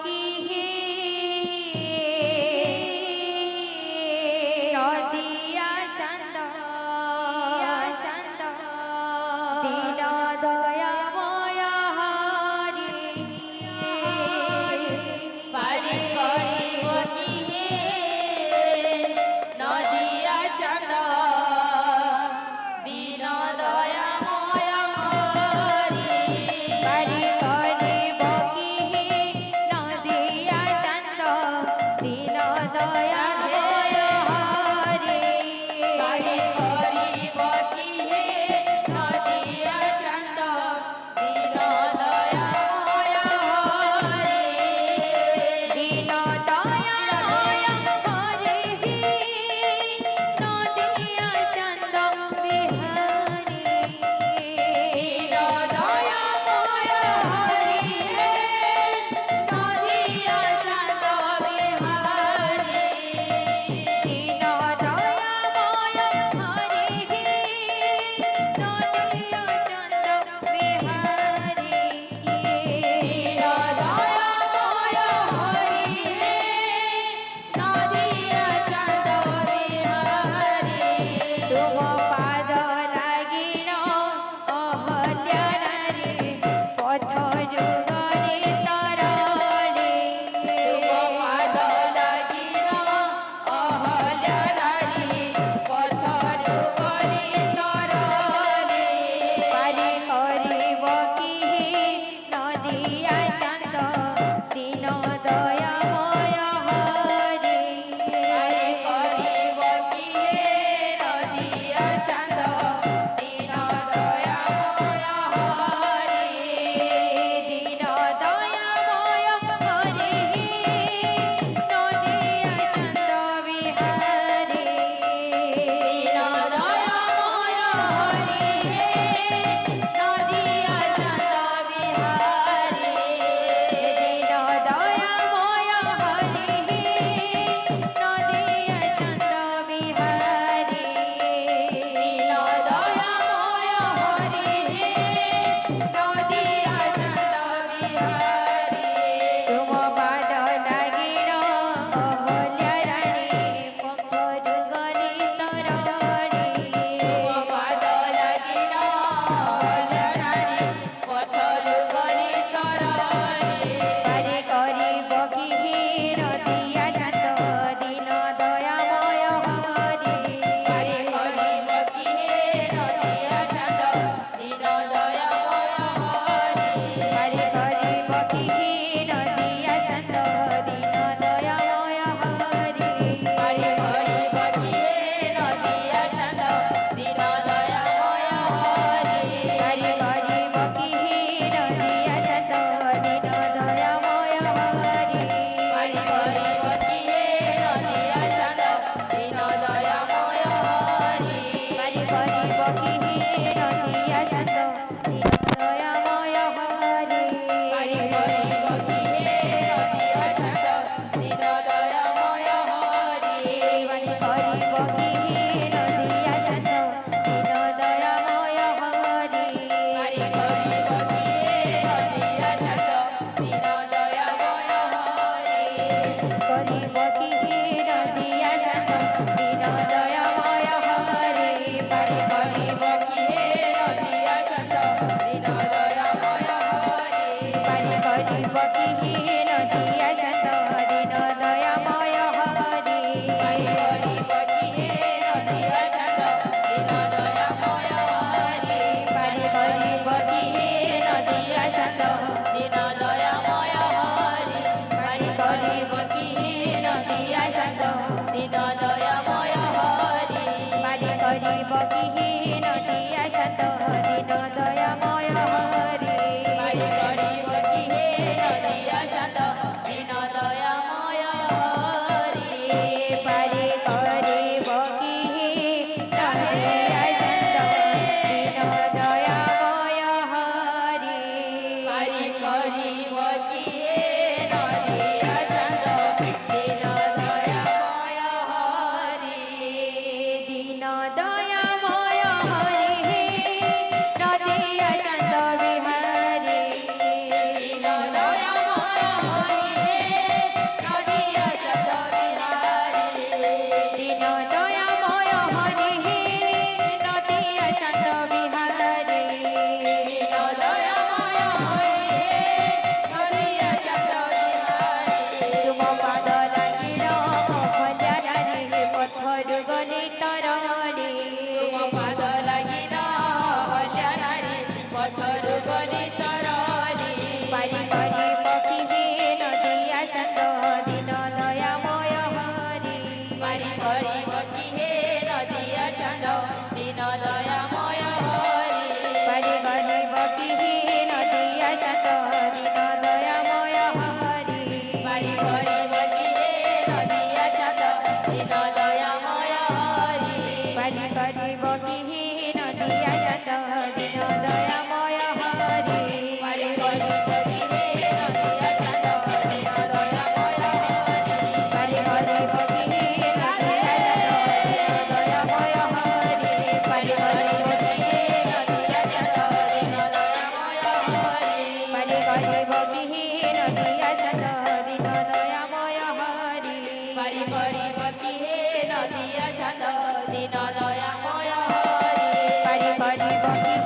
কি হে নদিয়া চন্দ চন্দ দীন দয়াময় হরি পারি করিব কি হে নদিয়া চন্দ দীন দয়াময় হরি পারি করিব কি হে নদিয়া চন্দ দীন দয়াময় হরি পারি করিব কি হে নদিয়া চন্দ দীন দয়াময় হরি দীন দয়াময় হরি নদিয়া চন্দ বিহারি দীন দয়াময় হরি নদিয়া চন্দ বিহারি দীন দয়াময় হরি নদিয়া চন্দ বিহারি দীন দয়াময় হরি নদিয়া চন্দ বিহারি তুম পাদ লাগিণ অহল্যা নারী পথ যুগরে তরলে পাদ লাগিল অহল্যা নারী পথ যুগরে তরলে পারি করিব কি নদিয়া চন্দ দীন দয়াময় হরি পারি করিব কি হে নদিয়া চন্দ দীন দয়াময় হরি দীন দয়াময় হরি নদিয়া চন্দ বিহারি দীন দয়াময় হরি নদিয়া চন্দ বিহারি দীন দয়াময় হরি নদিয়া চন্দ বিহারি দীন দয়াময় হরি নদিয়া চন্দ বিহারি তুম পাদ লাগিণ অহল্যা রানী পঙ্কজ গণি তরণী পাদ লাগিল লড়ারি পথ যুগরে তরণী পারি করিব কি নদিয়া চন্দ দীন দয়াময় হরি পারি করিব কি হে নদিয়া চন্দ দীন দয়াময় হরি পারি করিব কি নদিয়া চন্দ দীন দয়াময় হরি পারি করিব কি হে নদিয়া চন্দ দীন দয়াময় হরি পারি করিব কি নদিয়া চন্দ দীন দয়াময় হরি পারি করিব কি হে নদিয়া চন্দ দীন দয়াময় হরি পারি করিব কি নদিয়া চন্দ দীন দয়াময় হরি পারি করিব কি হে নদিয়া চন্দ দীন দয়াময় হরি পারি করিব কি নদিয়া চন্দ দীন দয়াময় হরি পারি করিব কি হে নদিয়া চন্দ দীন দয়াময় হরি করিব কি নদিয়া চন্দ দীন দয়াময় হরি পারি করিব কি হে নদিয়া চন্দ দীন দয়াময় হরি পারি করিব কি নদিয়া চন্দ দীন দয়াময় হরি পারি করিব কি হে নদিয়া চন্দ দীন দয়াময় হরি পারি করিব কি নদিয়া চন্দ দীন দয়াময় হরি পারি করিব কি নদিয়া চন্দ দীন দয়াময় হরি পারি করিব কি নদিয়া চন্দ দীন দয়াময় হরি পারি করিব কি হে নদিয়া চন্দ দীন দয়াময় হরি পারি করিব কি নদিয়া চন্দ দীন দয়াময় হরি পারি করিব কি হে নদিয়া চন্দ দীন দয়াময় হরি দীন দয়াময় হরি জীব কি